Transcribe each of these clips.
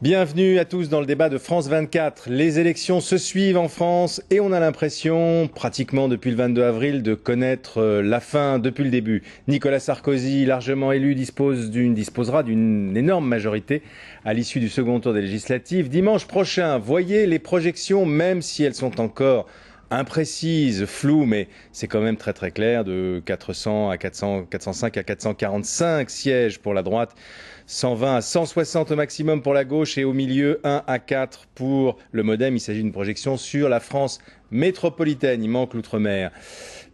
Bienvenue à tous dans le débat de France 24. Les élections se suivent en France et on a l'impression, pratiquement depuis le 22 avril, de connaître la fin depuis le début. Nicolas Sarkozy, largement élu, disposera d'une énorme majorité à l'issue du second tour des législatives. Dimanche prochain, voyez les projections, même si elles sont encore imprécises, floues, mais c'est quand même très très clair, de 400 à 400, 405 à 445 sièges pour la droite. 120 à 160 au maximum pour la gauche et au milieu 1 à 4 pour le MoDem. Il s'agit d'une projection sur la France métropolitaine. Il manque l'outre-mer.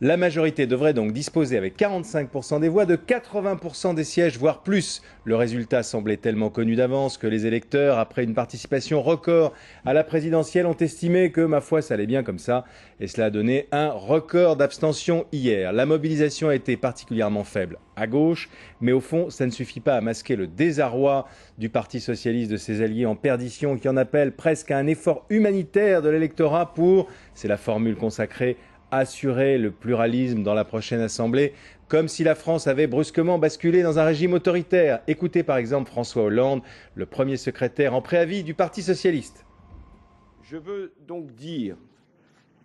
La majorité devrait donc disposer avec 45% des voix de 80% des sièges, voire plus. Le résultat semblait tellement connu d'avance que les électeurs, après une participation record à la présidentielle, ont estimé que, ma foi, ça allait bien comme ça. Et cela a donné un record d'abstention hier. La mobilisation a été particulièrement faible à gauche, mais au fond, ça ne suffit pas à masquer le désarroi du Parti socialiste, de ses alliés en perdition, qui en appellent presque à un effort humanitaire de l'électorat pour, c'est la formule consacrée, assurer le pluralisme dans la prochaine Assemblée, comme si la France avait brusquement basculé dans un régime autoritaire. Écoutez par exemple François Hollande, le premier secrétaire en préavis du Parti socialiste. Je veux donc dire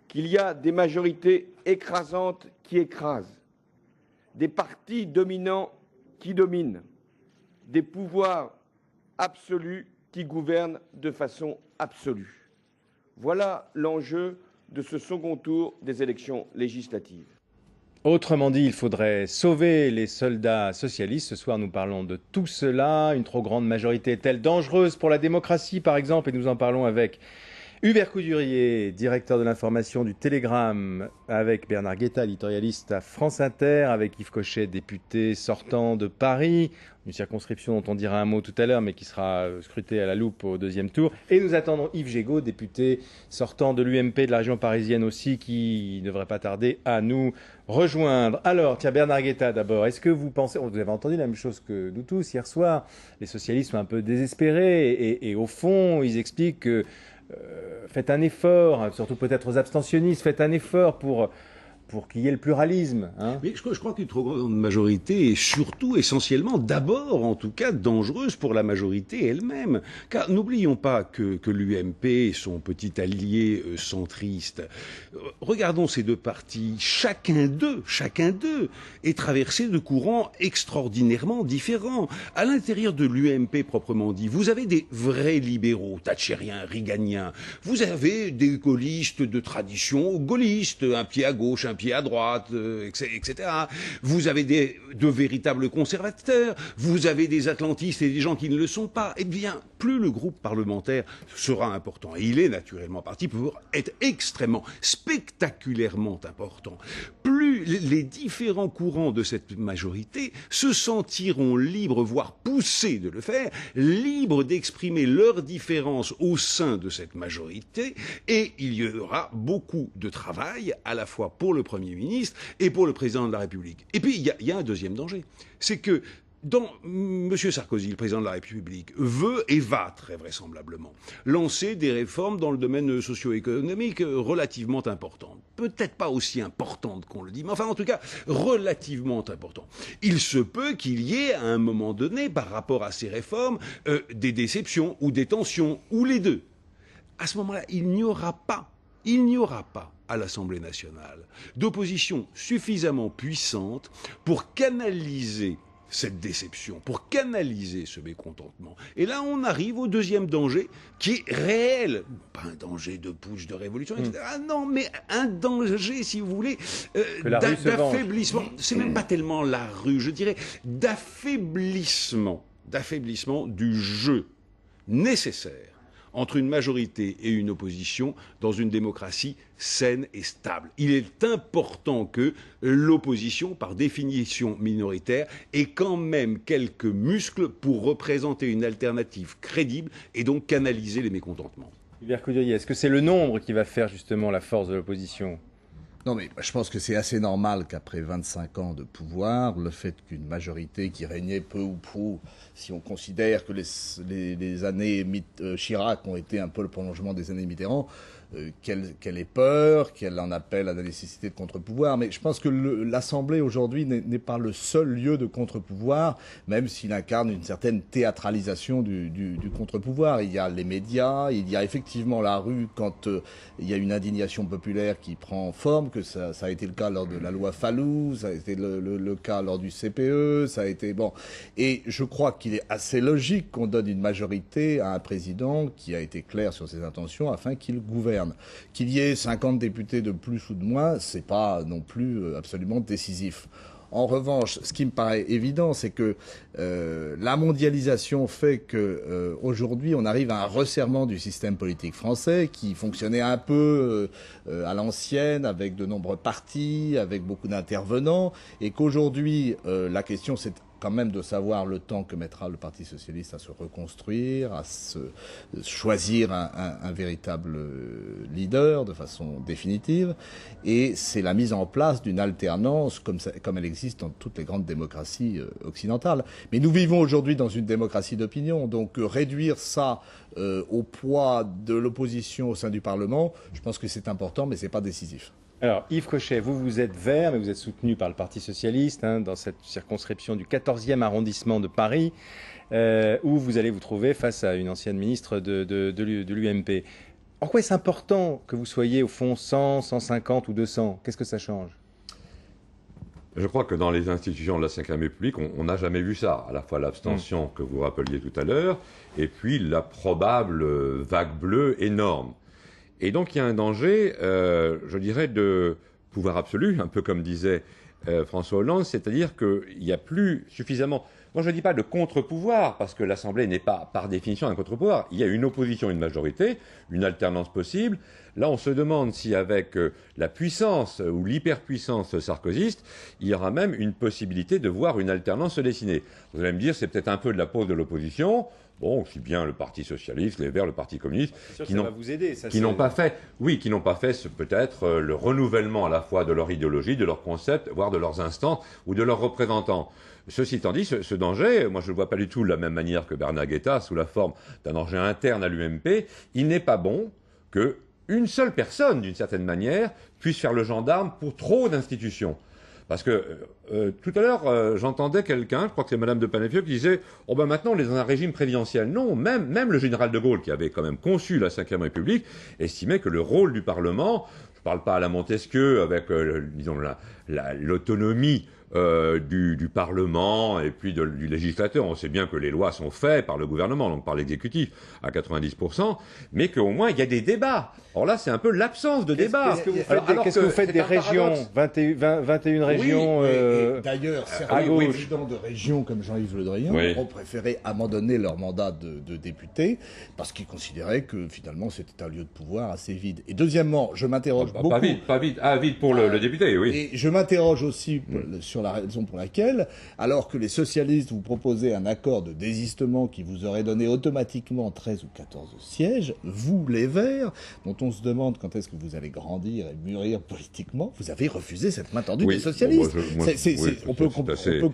qu'il y a des majorités écrasantes qui écrasent, des partis dominants qui dominent, des pouvoirs absolus qui gouvernent de façon absolue. Voilà l'enjeu de ce second tour des élections législatives. Autrement dit, il faudrait sauver les soldats socialistes. Ce soir, nous parlons de tout cela. Une trop grande majorité est-elle dangereuse pour la démocratie, par exemple? Et nous en parlons avec Hubert Coudurier, directeur de l'information du Télégramme, avec Bernard Guetta, éditorialiste à France Inter, avec Yves Cochet, député sortant de Paris, une circonscription dont on dira un mot tout à l'heure, mais qui sera scrutée à la loupe au deuxième tour. Et nous attendons Yves Gégaud, député sortant de l'UMP de la région parisienne aussi, qui ne devrait pas tarder à nous rejoindre. Alors, tiens, Bernard Guetta d'abord, est-ce que vous pensez, vous avez entendu la même chose que nous tous hier soir, les socialistes sont un peu désespérés et au fond, ils expliquent que faites un effort, surtout peut-être aux abstentionnistes, faites un effort pour qu'il y ait le pluralisme. Hein. Mais je crois qu'une trop grande majorité est surtout, essentiellement, d'abord, en tout cas, dangereuse pour la majorité elle-même. Car n'oublions pas que l'UMP et son petit allié centriste, regardons ces deux partis, chacun d'eux est traversé de courants extraordinairement différents. À l'intérieur de l'UMP proprement dit, vous avez des vrais libéraux, thatchériens, reaganiens. Vous avez des gaullistes de tradition gaullistes, un pied à gauche, un pied à droite, etc. Vous avez de véritables conservateurs, vous avez des atlantistes et des gens qui ne le sont pas. Eh bien, plus le groupe parlementaire sera important, et il est naturellement parti pour être extrêmement, spectaculairement important, plus les différents courants de cette majorité se sentiront libres, voire poussés de le faire, libres d'exprimer leurs différences au sein de cette majorité, et il y aura beaucoup de travail, à la fois pour le Premier ministre et pour le Président de la République. Et puis, il y a un deuxième danger. C'est que M. Sarkozy, le Président de la République, veut et va très vraisemblablement lancer des réformes dans le domaine socio-économique relativement importantes. Peut-être pas aussi importantes qu'on le dit, mais enfin en tout cas relativement importantes. Il se peut qu'il y ait à un moment donné, par rapport à ces réformes, des déceptions ou des tensions, ou les deux. À ce moment-là, il n'y aura pas à l'Assemblée nationale d'opposition suffisamment puissante pour canaliser cette déception, pour canaliser ce mécontentement. Et là, on arrive au deuxième danger, qui est réel. Pas un danger de putsch, de révolution, etc. Ah non, mais un danger, si vous voulez, d'affaiblissement. C'est même pas tellement la rue, je dirais, d'affaiblissement du jeu nécessaire entre une majorité et une opposition dans une démocratie saine et stable. Il est important que l'opposition, par définition minoritaire, ait quand même quelques muscles pour représenter une alternative crédible et donc canaliser les mécontentements. Hubert Coudurier, est-ce que c'est le nombre qui va faire justement la force de l'opposition ? Non, mais je pense que c'est assez normal qu'après 25 ans de pouvoir, le fait qu'une majorité qui régnait peu ou prou, si on considère que les années Chirac ont été un peu le prolongement des années Mitterrand, qu'elle ait peur, qu'elle en appelle à la nécessité de contre-pouvoir. Mais je pense que l'Assemblée aujourd'hui n'est pas le seul lieu de contre-pouvoir, même s'il incarne une certaine théâtralisation du contre-pouvoir. Il y a les médias, il y a effectivement la rue quand il y a une indignation populaire qui prend forme, que ça a été le cas lors de la loi Fallou, ça a été le cas lors du CPE, ça a été bon. Et je crois qu'il est assez logique qu'on donne une majorité à un président qui a été clair sur ses intentions afin qu'il gouverne. Qu'il y ait 50 députés de plus ou de moins, c'est pas non plus absolument décisif. En revanche, ce qui me paraît évident, c'est que la mondialisation fait que aujourd'hui, on arrive à un resserrement du système politique français qui fonctionnait un peu à l'ancienne, avec de nombreux partis, avec beaucoup d'intervenants, et qu'aujourd'hui, la question, c'est quand même de savoir le temps que mettra le Parti socialiste à se reconstruire, à se choisir un véritable leader de façon définitive. Et c'est la mise en place d'une alternance comme elle existe dans toutes les grandes démocraties occidentales. Mais nous vivons aujourd'hui dans une démocratie d'opinion, donc réduire ça au poids de l'opposition au sein du Parlement, je pense que c'est important, mais c'est pas décisif. Alors, Yves Cochet, vous êtes vert, mais vous êtes soutenu par le Parti socialiste dans cette circonscription du 14e arrondissement de Paris, où vous allez vous trouver face à une ancienne ministre de l'UMP. En quoi est-ce important que vous soyez, au fond, 100, 150 ou 200 ? Qu'est-ce que ça change ? Je crois que dans les institutions de la Ve République, on n'a jamais vu ça. À la fois l'abstention que vous rappeliez tout à l'heure, et puis la probable vague bleue énorme. Et donc il y a un danger, je dirais, de pouvoir absolu, un peu comme disait François Hollande, c'est-à-dire qu'il n'y a plus suffisamment... Moi je ne dis pas de contre-pouvoir, parce que l'Assemblée n'est pas par définition un contre-pouvoir. Il y a une opposition, une majorité, une alternance possible. Là on se demande si avec la puissance ou l'hyperpuissance sarkozyste, il y aura même une possibilité de voir une alternance se dessiner. Vous allez me dire, c'est peut-être un peu de la pause de l'opposition. Bon, aussi bien le Parti socialiste, les Verts, le Parti communiste, qui n'ont pas fait peut-être le renouvellement à la fois de leur idéologie, de leur concept, voire de leurs instances ou de leurs représentants. Ceci étant dit, ce danger, moi je ne le vois pas du tout de la même manière que Bernard Guetta, sous la forme d'un danger interne à l'UMP. Il n'est pas bon qu'une seule personne, d'une certaine manière, puisse faire le gendarme pour trop d'institutions. Parce que tout à l'heure, j'entendais quelqu'un, je crois que c'est Madame de Panefieux, qui disait « Oh ben maintenant, on est dans un régime présidentiel ». Non, même le général de Gaulle, qui avait quand même conçu la Ve République, estimait que le rôle du Parlement, je ne parle pas à la Montesquieu, avec, disons, l'autonomie du Parlement et puis du législateur. On sait bien que les lois sont faites par le gouvernement, donc par l'exécutif, à 90%, mais qu'au moins, il y a des débats. Or là, c'est un peu l'absence de débat. Qu'est-ce que vous faites des régions, 21 régions et d'ailleurs, certains présidents de régions comme Jean-Yves Le Drian ont préféré abandonner leur mandat de député parce qu'ils considéraient que finalement c'était un lieu de pouvoir assez vide. Et deuxièmement, je m'interroge beaucoup... Pas vite. Ah, vide pour le député, oui. Et je m'interroge aussi sur la raison pour laquelle, alors que les socialistes vous proposaient un accord de désistement qui vous aurait donné automatiquement 13 ou 14 sièges, vous, les Verts, dont on se demande quand est-ce que vous allez grandir et mûrir politiquement, vous avez refusé cette main tendue des socialistes. On peut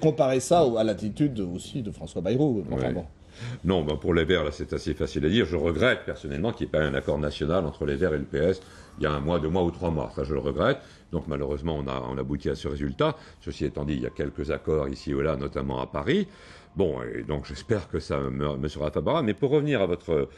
comparer ça à l'attitude aussi de François Bayrou. Non, pour les Verts, là, c'est assez facile à dire. Je regrette personnellement qu'il n'y ait pas un accord national entre les Verts et le PS il y a 1 mois, 2 mois ou 3 mois. Ça, je le regrette. Donc, malheureusement, on aboutit à ce résultat. Ceci étant dit, il y a quelques accords ici ou là, notamment à Paris. Bon, et donc j'espère que ça me sera favorable. Mais pour revenir à votre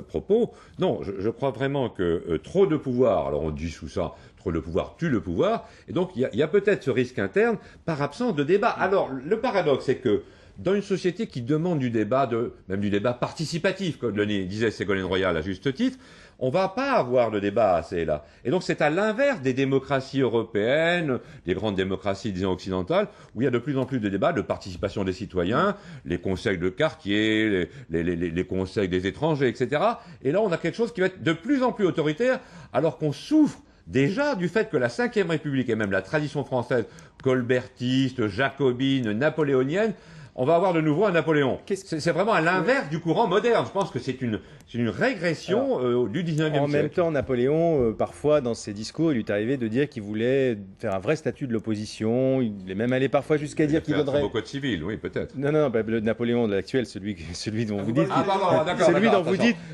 propos, non, je crois vraiment que trop de pouvoir, alors on dit sous ça, trop de pouvoir tue le pouvoir. Et donc, il y a peut-être ce risque interne par absence de débat. Alors, le paradoxe, c'est que dans une société qui demande du débat, même du débat participatif, comme le disait Ségolène Royal à juste titre, on va pas avoir de débat assez là. Et donc c'est à l'inverse des démocraties européennes, des grandes démocraties, disons, occidentales, où il y a de plus en plus de débats, de participation des citoyens, les conseils de quartier, les conseils des étrangers, etc. Et là, on a quelque chose qui va être de plus en plus autoritaire, alors qu'on souffre déjà du fait que la Ve République et même la tradition française colbertiste, jacobine, napoléonienne on va avoir de nouveau un Napoléon. C'est vraiment à l'inverse du courant moderne. Je pense que c'est une régression du 19e siècle. En même temps, Napoléon, parfois, dans ses discours, il lui est arrivé de dire qu'il voulait faire un vrai statut de l'opposition. Il est même allé parfois jusqu'à dire qu'il voudrait... Au code civil, oui, peut-être. Non, le Napoléon de l'actuel, celui dont vous dites...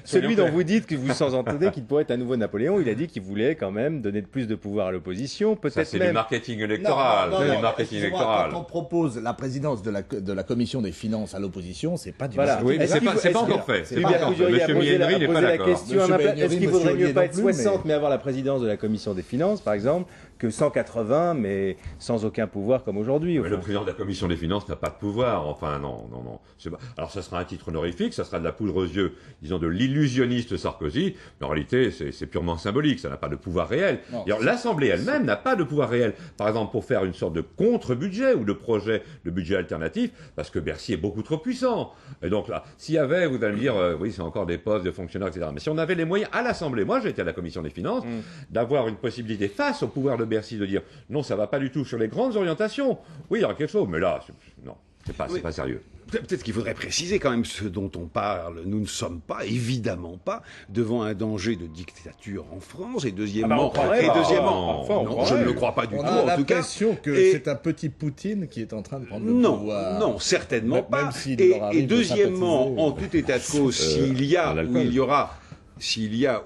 Celui dont vous dites que vous sous-entendez qu'il pourrait être un nouveau Napoléon, il a dit qu'il voulait quand même donner plus de pouvoir à l'opposition, peut-être même... Ça, c'est du marketing électoral. Quand on propose la présidence de la commission des finances à l'opposition, c'est pas du voilà. Oui, mais c'est pas encore fait. Monsieur Miennery n'est pas d'accord. Est-ce qu'il vaudrait mieux pas être 60 mais avoir la présidence de la commission des finances, par exemple, que 180 mais sans aucun pouvoir comme aujourd'hui? Le président de la commission des finances n'a pas de pouvoir. Enfin, non. Alors, ça sera un titre honorifique, ça sera de la poudre aux yeux, disons, de l'illusionniste Sarkozy. Mais en réalité, c'est purement symbolique, ça n'a pas de pouvoir réel. L'Assemblée elle-même n'a pas de pouvoir réel. Par exemple, pour faire une sorte de contre-budget ou de projet de budget alternatif, parce que Bercy est beaucoup trop puissant. Et donc là, s'il y avait, vous allez me dire, oui, c'est encore des postes de fonctionnaires, etc. Mais si on avait les moyens à l'Assemblée, moi j'étais à la commission des finances, d'avoir une possibilité face au pouvoir de Bercy de dire, non, ça va pas du tout sur les grandes orientations. Oui, il y aura quelque chose, mais là, non, c'est pas sérieux. Peut-être qu'il faudrait préciser quand même ce dont on parle. Nous ne sommes pas, évidemment pas, devant un danger de dictature en France. Et deuxièmement, je ne le crois pas du tout. On a l'impression que c'est un petit Poutine qui est en train de prendre le pouvoir. Non, certainement pas. Et deuxièmement, en tout état de cause, s'il y a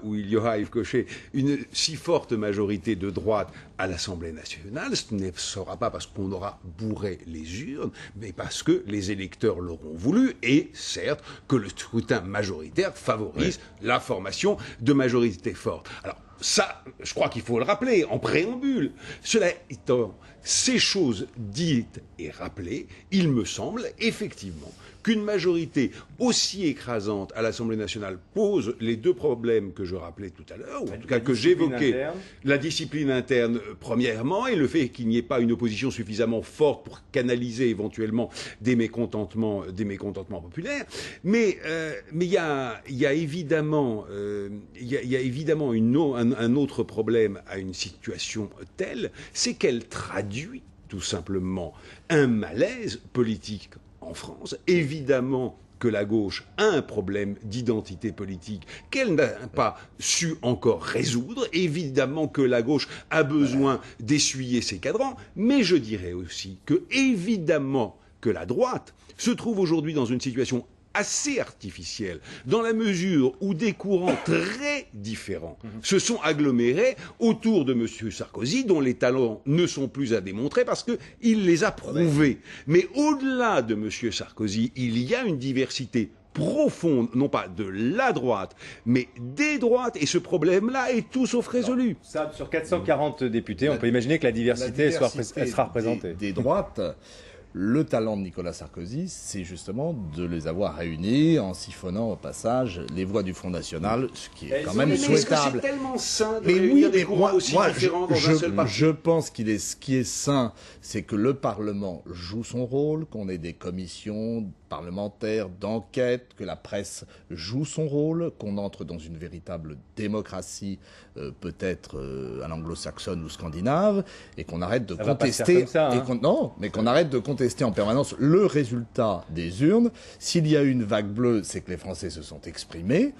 ou il y aura, Yves Cochet, une si forte majorité de droite à l'Assemblée nationale, ce ne sera pas parce qu'on aura bourré les urnes, mais parce que les électeurs l'auront voulu, et certes que le scrutin majoritaire favorise la formation de majorités fortes. Alors, ça, je crois qu'il faut le rappeler en préambule. Cela étant, ces choses dites et rappelées, il me semble effectivement qu'une majorité aussi écrasante à l'Assemblée nationale pose les deux problèmes que je rappelais tout à l'heure, ou en tout cas que j'évoquais. La discipline interne, premièrement, et le fait qu'il n'y ait pas une opposition suffisamment forte pour canaliser éventuellement des mécontentements populaires. Mais il y a évidemment un autre problème à une situation telle, c'est qu'elle traduit tout simplement un malaise politique en France. Évidemment que la gauche a un problème d'identité politique qu'elle n'a pas su encore résoudre. Évidemment que la gauche a besoin d'essuyer ses cadrans. Mais je dirais aussi que, évidemment, que la droite se trouve aujourd'hui dans une situation assez artificielle, dans la mesure où des courants très différents se sont agglomérés autour de M. Sarkozy, dont les talents ne sont plus à démontrer parce qu'il les a prouvés. Mais au-delà de M. Sarkozy, il y a une diversité profonde, non pas de la droite, mais des droites, et ce problème-là est tout sauf résolu. Ça, sur 440 députés, on peut imaginer que la diversité sera représentée. Des droites. Le talent de Nicolas Sarkozy, c'est justement de les avoir réunis en siphonnant au passage les voix du Front National, ce qui est quand même souhaitable. C'est tellement sain de réunir des courants aussi différents dans un seul parti. Je pense ce qui est sain, c'est que le Parlement joue son rôle, qu'on ait des commissions parlementaires d'enquête, que la presse joue son rôle, qu'on entre dans une véritable démocratie, peut-être à l'anglo-saxonne ou scandinave, et qu'on arrête de contester. Qu'on arrête de contester en permanence le résultat des urnes. S'il y a une vague bleue, c'est que les Français se sont exprimés.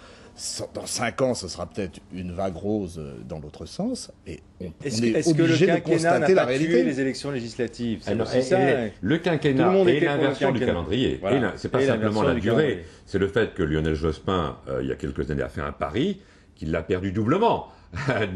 Dans 5 ans, ce sera peut-être une vague rose dans l'autre sens. Et on est obligé de constater la réalité. Les élections législatives, le quinquennat et l'inversion du calendrier. Voilà. C'est pas simplement la durée, c'est le fait que Lionel Jospin, il y a quelques années, a fait un pari qu'il l'a perdu doublement.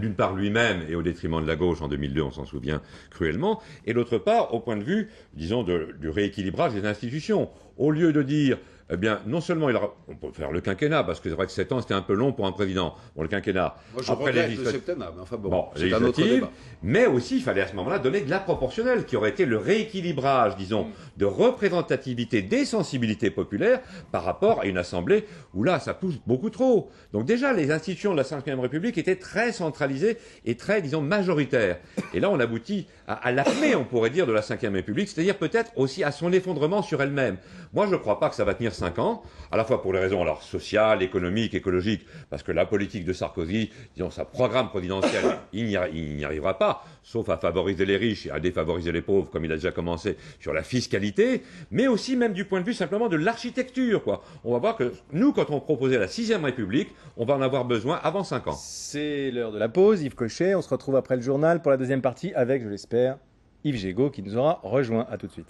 D'une part lui-même et au détriment de la gauche en 2002, on s'en souvient cruellement, et d'autre part au point de vue, disons, du rééquilibrage des institutions. Au lieu de dire, eh bien, non seulement on peut faire le quinquennat, parce que c'est vrai que 7 ans c'était un peu long pour un président. Bon, le quinquennat. Moi, je regrette le septennat, mais enfin bon, c'est un autre débat. Mais aussi, il fallait à ce moment-là donner de la proportionnelle, qui aurait été le rééquilibrage, disons, de représentativité des sensibilités populaires par rapport à une assemblée où là, ça pousse beaucoup trop. Donc déjà, les institutions de la Ve République étaient très centralisées et très, disons, majoritaires. Et là, on aboutit à l'acmé, on pourrait dire, de la Ve République, c'est-à-dire peut-être aussi à son effondrement sur elle-même. Moi, je ne crois pas que ça va tenir 5 ans, à la fois pour les raisons alors sociales, économiques, écologiques, parce que la politique de Sarkozy, disons sa programme présidentiel, il n'y arrivera pas, sauf à favoriser les riches et à défavoriser les pauvres, comme il a déjà commencé sur la fiscalité, mais aussi même du point de vue simplement de l'architecture, quoi. On va voir que nous, quand on proposait la 6ème République, on va en avoir besoin avant 5 ans. C'est l'heure de la pause, Yves Cochet. On se retrouve après le journal pour la deuxième partie avec, je l'espère, Yves Gégaud qui nous aura rejoint. À tout de suite.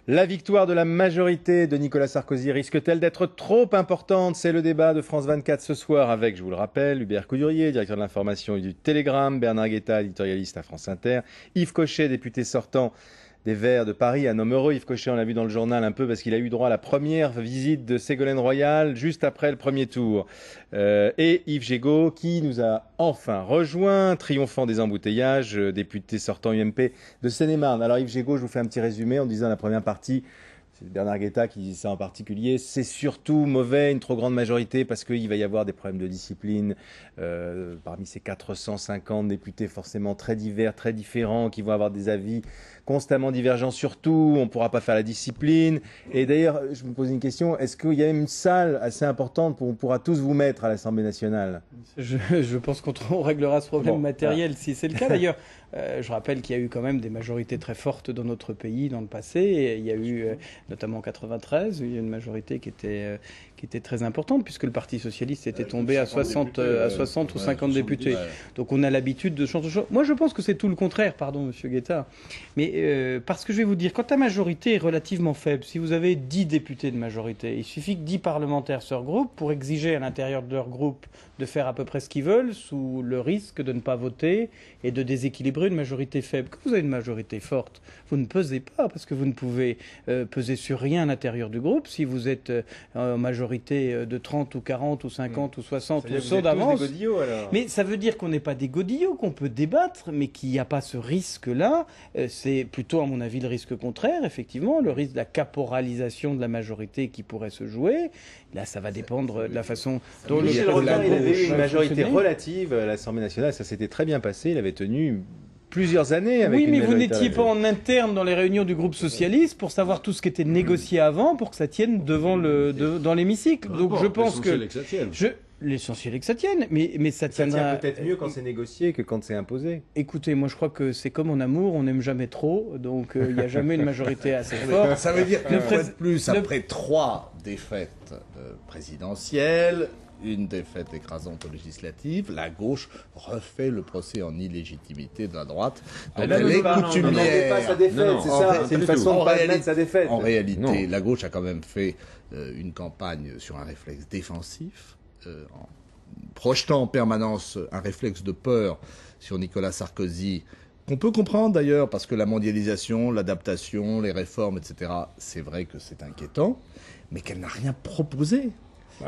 La victoire de la majorité de Nicolas Sarkozy risque-t-elle d'être trop importante? C'est le débat de France 24 ce soir avec, je vous le rappelle, Hubert Coudurier, directeur de l'information et du Télégramme, Bernard Guetta, éditorialiste à France Inter, Yves Cochet, député sortant des Verts de Paris, un homme heureux. Yves Cochet, on l'a vu dans le journal un peu parce qu'il a eu droit à la première visite de Ségolène Royal juste après le premier tour. Et Yves Gégaud qui nous a enfin rejoint, triomphant des embouteillages, député sortant UMP de Seine-et-Marne. Alors Yves Gégaud, je vous fais un petit résumé en disant la première partie. C'est Bernard Guetta qui dit ça en particulier. C'est surtout mauvais, une trop grande majorité, parce qu'il va y avoir des problèmes de discipline parmi ces 450 députés forcément très divers, très différents, qui vont avoir des avis constamment divergents sur tout. On ne pourra pas faire la discipline. Et d'ailleurs, je me pose une question. Est-ce qu'il y a une salle assez importante où on pourra tous vous mettre à l'Assemblée nationale? Je pense qu'on réglera ce problème matériel si c'est le cas. D'ailleurs, je rappelle qu'il y a eu quand même des majorités très fortes dans notre pays dans le passé. Et il y a eu, notamment en 93, il y a une majorité qui était très importante, puisque le Parti socialiste était tombé à 60 ou 50 députés. Ouais. Donc on a l'habitude de changer. Moi, je pense que c'est tout le contraire, pardon, Monsieur Guetta. Mais parce que je vais vous dire, quand la majorité est relativement faible, si vous avez 10 députés de majorité, il suffit que 10 parlementaires se regroupent pour exiger à l'intérieur de leur groupe de faire à peu près ce qu'ils veulent, sous le risque de ne pas voter et de déséquilibrer une majorité faible. Quand vous avez une majorité forte, vous ne pesez pas, parce que vous ne pouvez peser sur rien à l'intérieur du groupe. Si vous êtes en majorité de 30 ou 40 ou 50 ou 60 ou 100 d'avance. Mais ça veut dire qu'on n'est pas des godillots, qu'on peut débattre, mais qu'il n'y a pas ce risque-là. C'est plutôt, à mon avis, le risque contraire, effectivement, le risque de la caporalisation de la majorité qui pourrait se jouer. Là, ça va dépendre de la façon dont Michel Rocard, il avait eu une majorité relative à l'Assemblée nationale. Ça s'était très bien passé. Il avait tenu plusieurs années avec Oui, une mais vous majorité n'étiez pas en interne dans les réunions du groupe socialiste pour savoir tout ce qui était négocié avant pour que ça tienne dans l'hémicycle. Donc je pense que l'essentiel est que ça tienne, mais ça tiendra. Ça tient peut-être mieux quand c'est négocié que quand c'est imposé. Écoutez, moi je crois que c'est comme en amour, on n'aime jamais trop, donc il n'y a jamais une majorité assez forte. Ça veut dire qu'une fois de plus, après 3 défaites présidentielles, une défaite écrasante aux législatives, la gauche refait le procès en illégitimité de la droite. Donc elle est coutumière. Pas sa défaite, c'est ça. C'est une façon de pas admettre sa défaite. En réalité, la gauche a quand même fait une campagne sur un réflexe défensif, en projetant en permanence un réflexe de peur sur Nicolas Sarkozy, qu'on peut comprendre d'ailleurs, parce que la mondialisation, l'adaptation, les réformes, etc., c'est vrai que c'est inquiétant, mais qu'elle n'a rien proposé.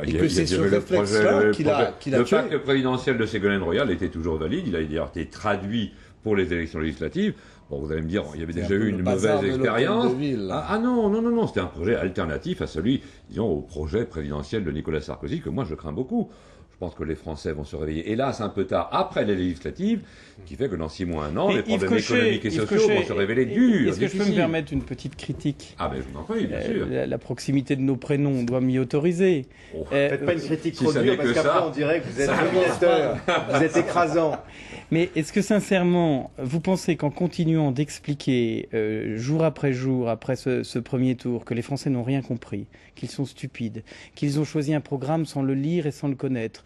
Et que c'est ce réflexe-là qu'il a tué. Le pacte présidentiel de Ségolène Royal était toujours valide. Il a été traduit pour les élections législatives. Bon, vous allez me dire, il y avait déjà eu une mauvaise expérience. Non, c'était un projet alternatif à celui, disons, au projet présidentiel de Nicolas Sarkozy, que moi je crains beaucoup. Je pense que les Français vont se réveiller, hélas, un peu tard après les législatives, qui fait que dans 6 mois, 1 an, les problèmes économiques et sociaux vont se révéler durs. Est-ce que je peux me permettre une petite critique? Ah ben je vous en prie, bien sûr. La proximité de nos prénoms, on doit m'y autoriser. Faites pas une critique trop dure, parce qu'après on dirait que vous êtes dominateur, vous êtes écrasant. Mais est-ce que sincèrement, vous pensez qu'en continuant d'expliquer jour après jour, après ce premier tour, que les Français n'ont rien compris, qu'ils sont stupides, qu'ils ont choisi un programme sans le lire et sans le connaître,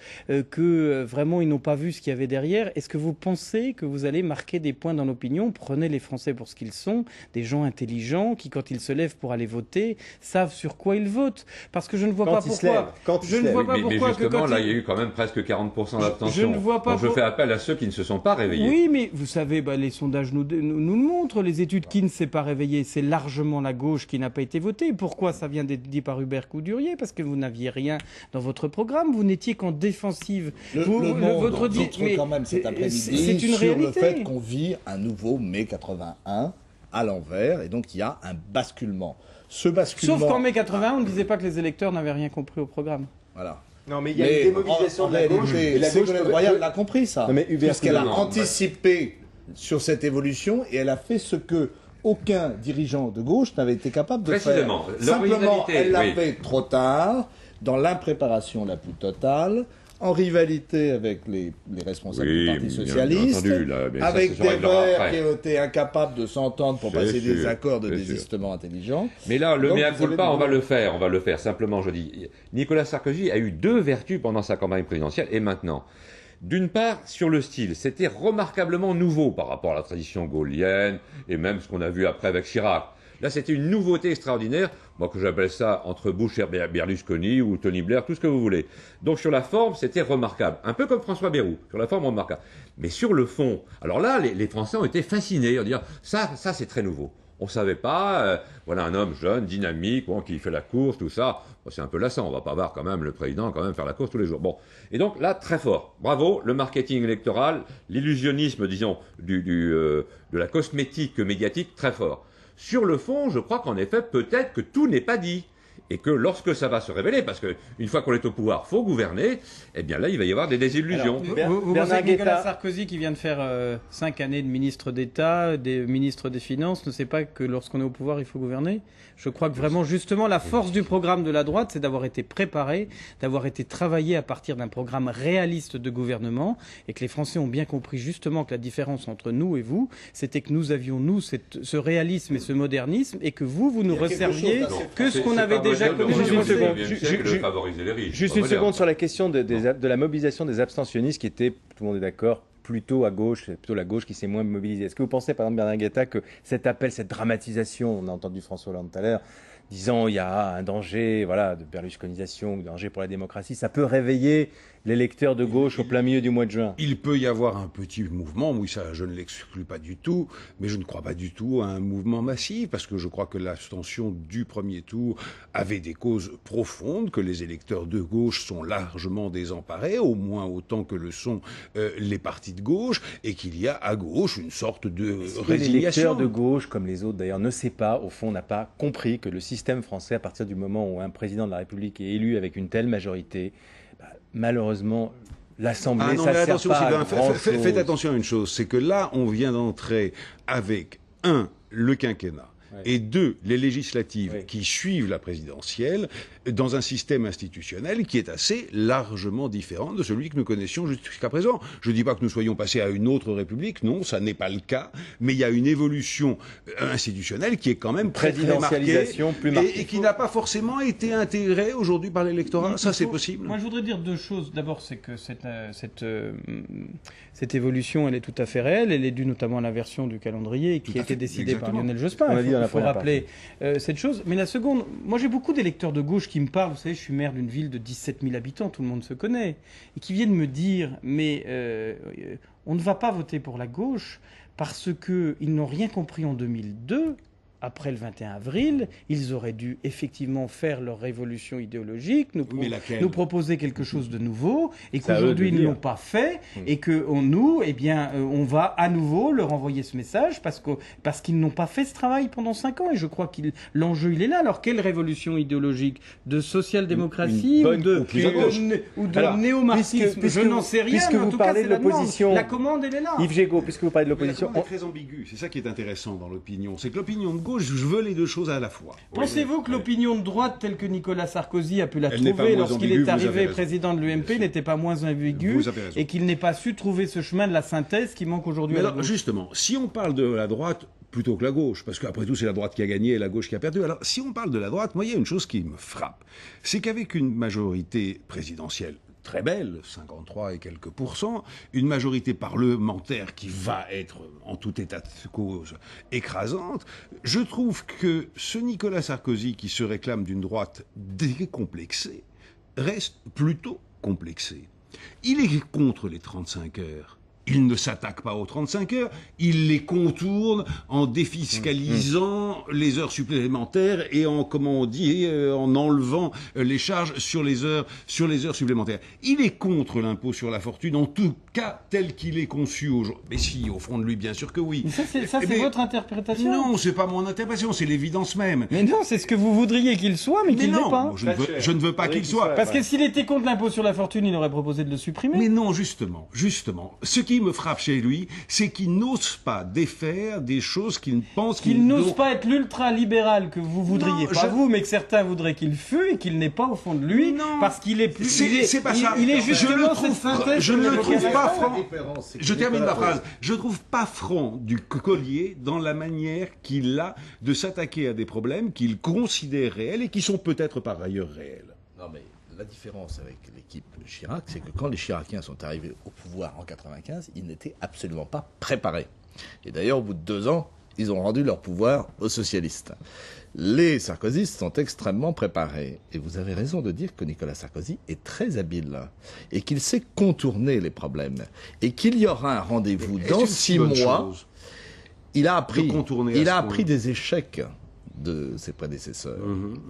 que vraiment ils n'ont pas vu ce qu'il y avait derrière, est-ce que vous pensez que vous allez marquer des points dans l'opinion? Prenez les Français pour ce qu'ils sont, des gens intelligents qui, quand ils se lèvent pour aller voter, savent sur quoi ils votent. Parce que je ne vois pas pourquoi. Mais justement, là, il y a eu quand même presque 40% d'abstention. Je ne vois pas. Donc je fais appel à ceux qui ne se sont pas réveillés. Oui, mais vous savez, les sondages nous le montrent. Les études qui ne s'est pas réveillée, c'est largement la gauche qui n'a pas été votée. Pourquoi? Ça vient d'être dit par Hubert Coudurier, parce que vous n'aviez rien dans votre programme. Vous n'étiez qu'en défensive. Votre dit, mais quand même cet après-midi c'est une sur réalité. Le fait qu'on vit un nouveau mai 81 à l'envers, et donc il y a un basculement. Ce basculement... Sauf qu'en mai 81, on ne disait pas que les électeurs n'avaient rien compris au programme. Voilà. Non, mais il y a une démobilisation de la gauche. Et la gauche Ségolène Royal l'a compris, ça. Non, mais Hubert, parce qu'elle a non, anticipé sur cette évolution et elle a fait ce que aucun dirigeant de gauche n'avait été capable de faire. Simplement, elle l'a fait trop tard, dans l'impréparation la plus totale, en rivalité avec les responsables du Parti socialiste, avec des Verts qui ont été incapables de s'entendre pour passer des accords de désistement intelligents. Mais là, le mea culpa, on va le faire. Simplement, je dis, Nicolas Sarkozy a eu deux vertus pendant sa campagne présidentielle et maintenant. D'une part, sur le style, c'était remarquablement nouveau par rapport à la tradition gaulienne et même ce qu'on a vu après avec Chirac. Là, c'était une nouveauté extraordinaire, moi que j'appelle ça entre Bush et Berlusconi ou Tony Blair, tout ce que vous voulez. Donc sur la forme, c'était remarquable. Un peu comme François Bayrou, sur la forme remarquable. Mais sur le fond, alors là, les Français ont été fascinés, en disant ça c'est très nouveau. On savait pas, voilà un homme jeune, dynamique, bon, qui fait la course, tout ça. Bon, c'est un peu lassant, on va pas voir quand même le président quand même faire la course tous les jours. Bon, et donc là, très fort. Bravo, le marketing électoral, l'illusionnisme, disons, de la cosmétique médiatique, très fort. Sur le fond, je crois qu'en effet, peut-être que tout n'est pas dit. Et que lorsque ça va se révéler, parce qu'une fois qu'on est au pouvoir, faut gouverner, eh bien là, il va y avoir des désillusions. Alors, vous pensez que Nicolas Sarkozy, qui vient de faire 5 années de ministre d'État, des ministres des Finances, ne sait pas que lorsqu'on est au pouvoir, il faut gouverner? Je crois que vraiment, justement, la force du programme de la droite, c'est d'avoir été préparé, d'avoir été travaillé à partir d'un programme réaliste de gouvernement, et que les Français ont bien compris justement que la différence entre nous et vous, c'était que nous avions, nous, ce réalisme et ce modernisme, et que vous nous réserviez que ce qu'on avait déjà. Juste une seconde sur la question de la mobilisation des abstentionnistes qui étaient, tout le monde est d'accord, plutôt à gauche, c'est plutôt la gauche qui s'est moins mobilisée. Est-ce que vous pensez, par exemple, Bernard Guetta, que cet appel, cette dramatisation, on a entendu François Hollande tout à l'heure, disant il y a un danger de berlusconisation, un danger pour la démocratie, ça peut réveiller les lecteurs de gauche au plein milieu du mois de juin? Il peut y avoir un petit mouvement, oui, ça je ne l'exclus pas du tout, mais je ne crois pas du tout à un mouvement massif, parce que je crois que l'abstention du premier tour avait des causes profondes, que les électeurs de gauche sont largement désemparés, au moins autant que le sont les partis de gauche, et qu'il y a à gauche une sorte de résignation. L'électeur de gauche, comme les autres d'ailleurs, ne sait pas, au fond, n'a pas compris que le système français, à partir du moment où un président de la République est élu avec une telle majorité, malheureusement, l'Assemblée, ça ne sert pas à grand-chose. Faites attention à une chose, c'est que là, on vient d'entrer avec, le quinquennat, et 2, les législatives qui suivent la présidentielle, dans un système institutionnel qui est assez largement différent de celui que nous connaissions jusqu'à présent. Je ne dis pas que nous soyons passés à une autre république, non, ça n'est pas le cas, mais il y a une évolution institutionnelle qui est quand même très marquée et qui n'a pas forcément été intégrée aujourd'hui par l'électorat. Ça, c'est possible. Moi, je voudrais dire deux choses. D'abord, c'est que cette évolution, elle est tout à fait réelle. Elle est due notamment à l'inversion du calendrier qui a été décidée par Lionel Jospin. Il faut rappeler cette chose. Mais la seconde, moi, j'ai beaucoup d'électeurs de gauche qui me parlent, vous savez, je suis maire d'une ville de 17 000 habitants, tout le monde se connaît, et qui viennent me dire, mais on ne va pas voter pour la gauche parce qu'ils n'ont rien compris en 2002, après le 21 avril, ils auraient dû effectivement faire leur révolution idéologique, nous proposer quelque chose de nouveau, et qu'aujourd'hui ils ne l'ont pas fait, et que nous, eh bien, on va à nouveau leur envoyer ce message parce qu'ils n'ont pas fait ce travail pendant 5 ans, et je crois que l'enjeu il est là. Alors quelle révolution idéologique? De social-démocratie ou de néo-marxisme? Je n'en sais rien, puisque mais en vous tout parlez cas, de l'opposition. la commande elle est là. Yves Gégaud, puisque vous parlez de l'opposition, on est très ambigu. C'est ça qui est intéressant dans l'opinion, c'est que l'opinion de gauche, je veux les deux choses à la fois. Pensez-vous que l'opinion de droite, telle que Nicolas Sarkozy a pu la trouver lorsqu'il est arrivé président de l'UMP, n'était pas moins ambiguë et qu'il n'ait pas su trouver ce chemin de la synthèse qui manque aujourd'hui à la gauche? Justement, si on parle de la droite plutôt que la gauche, parce qu'après tout c'est la droite qui a gagné et la gauche qui a perdu, alors si on parle de la droite, moi il y a une chose qui me frappe, c'est qu'avec une majorité présidentielle très belle, 53 et quelques %, une majorité parlementaire qui va être, en tout état de cause, écrasante, je trouve que ce Nicolas Sarkozy qui se réclame d'une droite décomplexée reste plutôt complexé. Il est contre les 35 heures. il ne s'attaque pas aux 35 heures, il les contourne en défiscalisant les heures supplémentaires et en, comment on dit, en enlevant les charges sur les heures supplémentaires. Il est contre l'impôt sur la fortune, en tout cas tel qu'il est conçu aujourd'hui. Mais si, au fond de lui, bien sûr que oui. Mais ça, c'est votre interprétation. Non, c'est pas mon interprétation, c'est l'évidence même. Mais non, c'est ce que vous voudriez qu'il soit, mais qu'il n'est pas. Non, je ne veux pas qu'il soit. Parce que s'il était contre l'impôt sur la fortune, il aurait proposé de le supprimer. Mais non, justement. Ce qui me frappe chez lui, c'est qu'il n'ose pas défaire des choses qu'il pense qu'il n'ose pas être l'ultra-libéral que vous voudriez. Non, pas vous, mais que certains voudraient qu'il fût et qu'il n'est pas au fond de lui, non, parce qu'il est plus... C'est pas ça. Il est justement je ne le trouve pas franc. Je termine ma phrase. Je trouve pas franc du collier dans la manière qu'il a de s'attaquer à des problèmes qu'il considère réels et qui sont peut-être par ailleurs réels. Non mais... La différence avec l'équipe Chirac, c'est que quand les Chiraciens sont arrivés au pouvoir en 95, ils n'étaient absolument pas préparés. Et d'ailleurs, au bout de 2 ans, ils ont rendu leur pouvoir aux socialistes. Les sarkozystes sont extrêmement préparés. Et vous avez raison de dire que Nicolas Sarkozy est très habile et qu'il sait contourner les problèmes. Et qu'il y aura un rendez-vous dans 6 mois. Il a appris des échecs de ses prédécesseurs.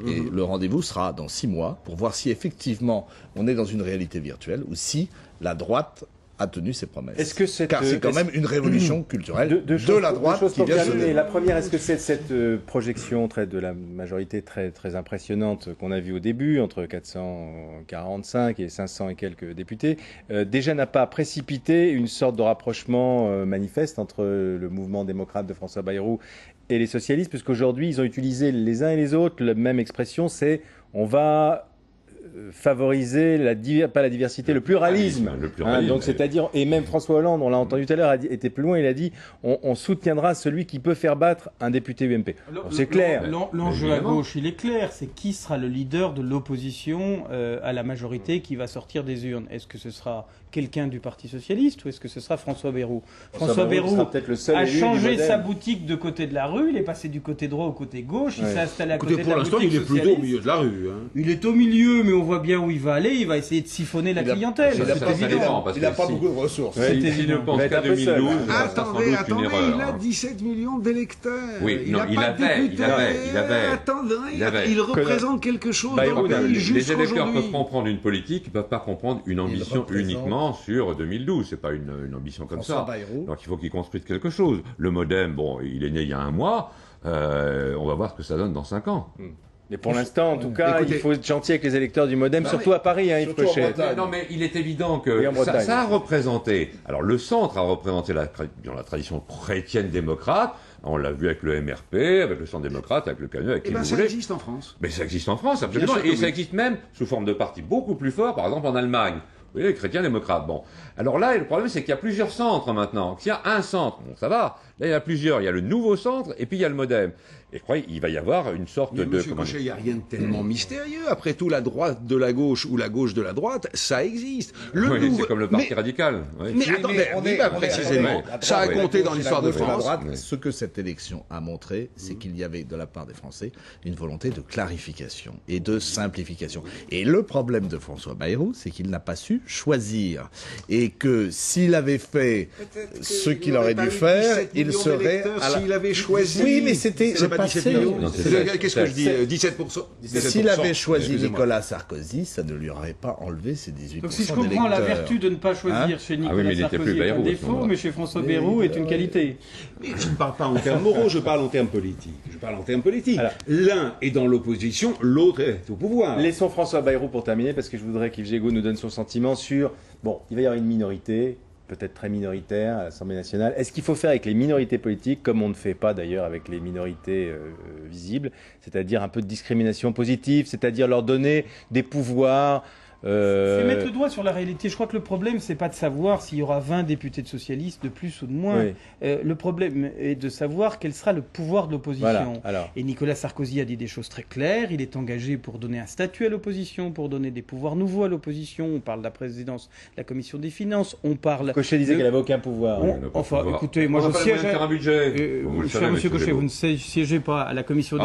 Et le rendez-vous sera dans 6 mois pour voir si effectivement on est dans une réalité virtuelle ou si la droite a tenu ses promesses. Car c'est quand même une révolution culturelle de la droite qui vient se dérouler. La première, est-ce que cette projection de la majorité très, très impressionnante qu'on a vue au début, entre 445 et 500 et quelques députés, déjà n'a pas précipité une sorte de rapprochement manifeste entre le mouvement démocrate de François Bayrou et les socialistes, puisqu'aujourd'hui, ils ont utilisé les uns et les autres la même expression, c'est on va favoriser pas la diversité, le pluralisme. Donc c'est-à-dire, et même François Hollande, on l'a entendu tout à l'heure, était plus loin, il a dit on soutiendra celui qui peut faire battre un député UMP. C'est clair. L'enjeu à gauche, il est clair, c'est qui sera le leader de l'opposition à la majorité qui va sortir des urnes. Est-ce que ce sera quelqu'un du Parti Socialiste ou est-ce que ce sera François Bayrou? François Bayrou a changé sa boutique de côté de la rue, il est passé du côté droit au côté gauche, il s'est installé à côté de la boutique socialiste. Pour l'instant, il est plutôt au milieu de la rue. Il est au milieu, mais on voit bien où il va aller, il va essayer de siphonner la clientèle. Il n'a pas beaucoup de ressources. S'il ne pense qu'à 2012, attendez, il a 17 millions d'électeurs. Oui, il avait. Il représente quelque chose dans le pays les électeurs peuvent comprendre une politique, ils ne peuvent pas comprendre une ambition uniquement sur 2012. C'est pas une ambition comme ça. Donc il faut qu'il construise quelque chose. Le MoDem, bon, il est né il y a 1 mois. On va voir ce que ça donne dans 5 ans. Mais pour l'instant, en tout cas, il faut être gentil avec les électeurs du MoDem, surtout à Paris, Yves Cochet. Non, mais il est évident que ça a représenté. Alors le centre a représenté dans la tradition chrétienne démocrate. On l'a vu avec le MRP, avec le Centre démocrate, avec le CNE, avec qui vous voulez. Ça existe en France. Mais ça existe en France, absolument. Et ça existe même sous forme de partis beaucoup plus forts, par exemple en Allemagne. Vous voyez, les chrétiens démocrates. Bon. Alors là, le problème, c'est qu'il y a plusieurs centres maintenant. S'il y a un centre, bon, ça va. Là, il y en a plusieurs. Il y a le nouveau centre et puis il y a le MoDem. Et je crois qu'il va y avoir une sorte de... Monsieur Cochet, il n'y a rien de tellement mystérieux. Après tout, la droite de la gauche ou la gauche de la droite, ça existe. C'est comme le parti radical. Oui. Mais attendez, précisément. Ça a compté dans l'histoire de France. Ce que cette élection a montré, c'est qu'il y avait de la part des Français une volonté de clarification et de simplification. Et le problème de François Bayrou, c'est qu'il n'a pas su choisir. Et que s'il avait fait ce qu'il aurait dû faire, il serait... S'il avait choisi... Oui, mais c'était... pas 17 millions. Qu'est-ce que je dis 17%. S'il avait choisi Nicolas Sarkozy, ça ne lui aurait pas enlevé ses 18% Donc si je comprends, la vertu de ne pas choisir chez Nicolas Sarkozy est un défaut, mais chez François Bayrou est une qualité. Mais je ne parle pas en termes moraux, je parle en termes politiques. L'un est dans l'opposition, l'autre est au pouvoir. Laissons François Bayrou pour terminer, parce que je voudrais qu'Yves Gégaud nous donne son sentiment sur... Bon, il va y avoir une minorité, peut-être très minoritaire à l'Assemblée nationale. Est-ce qu'il faut faire avec les minorités politiques, comme on ne fait pas d'ailleurs avec les minorités visibles, c'est-à-dire un peu de discrimination positive, c'est-à-dire leur donner des pouvoirs C'est mettre le doigt sur la réalité. Je crois que le problème, c'est pas de savoir s'il y aura 20 députés de socialistes de plus ou de moins. Oui. Le problème est de savoir quel sera le pouvoir de l'opposition. Voilà. Et Nicolas Sarkozy a dit des choses très claires. Il est engagé pour donner un statut à l'opposition, pour donner des pouvoirs nouveaux à l'opposition. On parle de la présidence de la Commission des finances. On parle... Cochet disait qu'elle n'avait aucun pouvoir. Écoutez, moi je siège... un budget. Cher Monsieur Cochet, vous ne siégez pas à la Commission des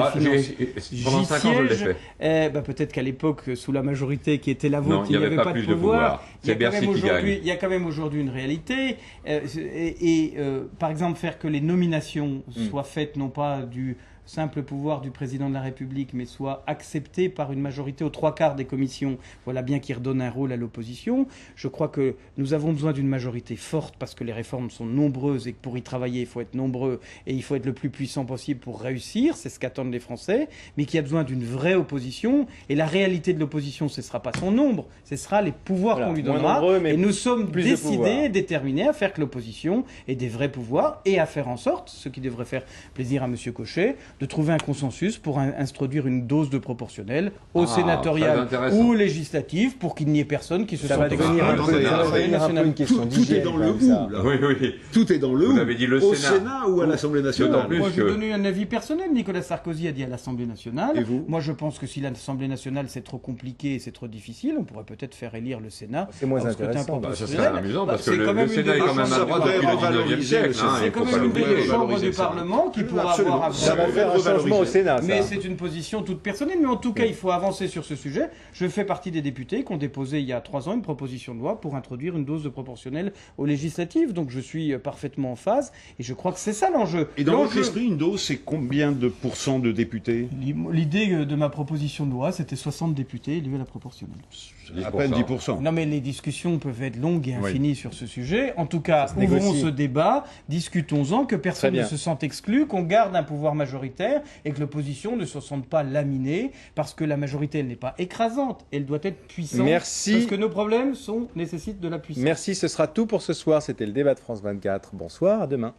finances. Pendant 5 ans, je l'ai fait. Peut-être qu'à l'époque, sous la majorité qui était la vôtre, Non, il n'y avait pas de plus de pouvoir. pouvoir. C'est Bercy qui gagne. Il y a quand même aujourd'hui une réalité. Par exemple, faire que les nominations soient faites non pas du simple pouvoir du président de la République, mais soit accepté par une majorité aux 3/4 des commissions, voilà bien qui redonne un rôle à l'opposition. Je crois que nous avons besoin d'une majorité forte parce que les réformes sont nombreuses et que pour y travailler, il faut être nombreux et il faut être le plus puissant possible pour réussir. C'est ce qu'attendent les Français, mais qu'il y a besoin d'une vraie opposition. Et la réalité de l'opposition, ce ne sera pas son nombre, ce sera les pouvoirs qu'on lui donnera. Et nous sommes décidés et déterminés à faire que l'opposition ait des vrais pouvoirs et à faire en sorte, ce qui devrait faire plaisir à M. Cochet, de trouver un consensus pour introduire une dose de proportionnel au sénatorial ou législatif pour qu'il n'y ait personne qui se sente devenir une question tout est dans le goût, là. Oui. Tout est dans le Vous avez dit le Sénat ou à l'Assemblée nationale. Moi, je vais donner un avis personnel. Nicolas Sarkozy a dit à l'Assemblée nationale. Et vous ? Moi, je pense que si l'Assemblée nationale c'est trop compliqué et c'est trop difficile, on pourrait peut-être faire élire le Sénat. C'est moins intéressant. Ça serait amusant parce que le Sénat est quand même un droit depuis le 19e siècle. C'est quand même une des chambres du Parlement qui pourra avoir Ça va faire un changement au Sénat. Mais c'est une position toute personnelle. Mais en tout cas, il faut avancer sur ce sujet. Je fais partie des députés qui ont déposé il y a 3 ans une proposition de loi pour introduire une dose de proportionnelle aux législatives. Donc je suis parfaitement en phase et je crois que c'est ça l'enjeu. Et dans votre esprit, une dose, c'est combien de pourcents de députés ? L'idée de ma proposition de loi, c'était 60 députés élus à la proportionnelle. À peine 10%. Non, mais les discussions peuvent être longues et infinies sur ce sujet. En tout cas, ouvrons ce débat, discutons-en, que personne ne se sente exclu, qu'on garde un pouvoir majoritaire et que l'opposition ne se sente pas laminée, parce que la majorité, elle n'est pas écrasante, elle doit être puissante. Merci. Parce que nos problèmes nécessitent de la puissance. Merci, ce sera tout pour ce soir. C'était le débat de France 24. Bonsoir, à demain.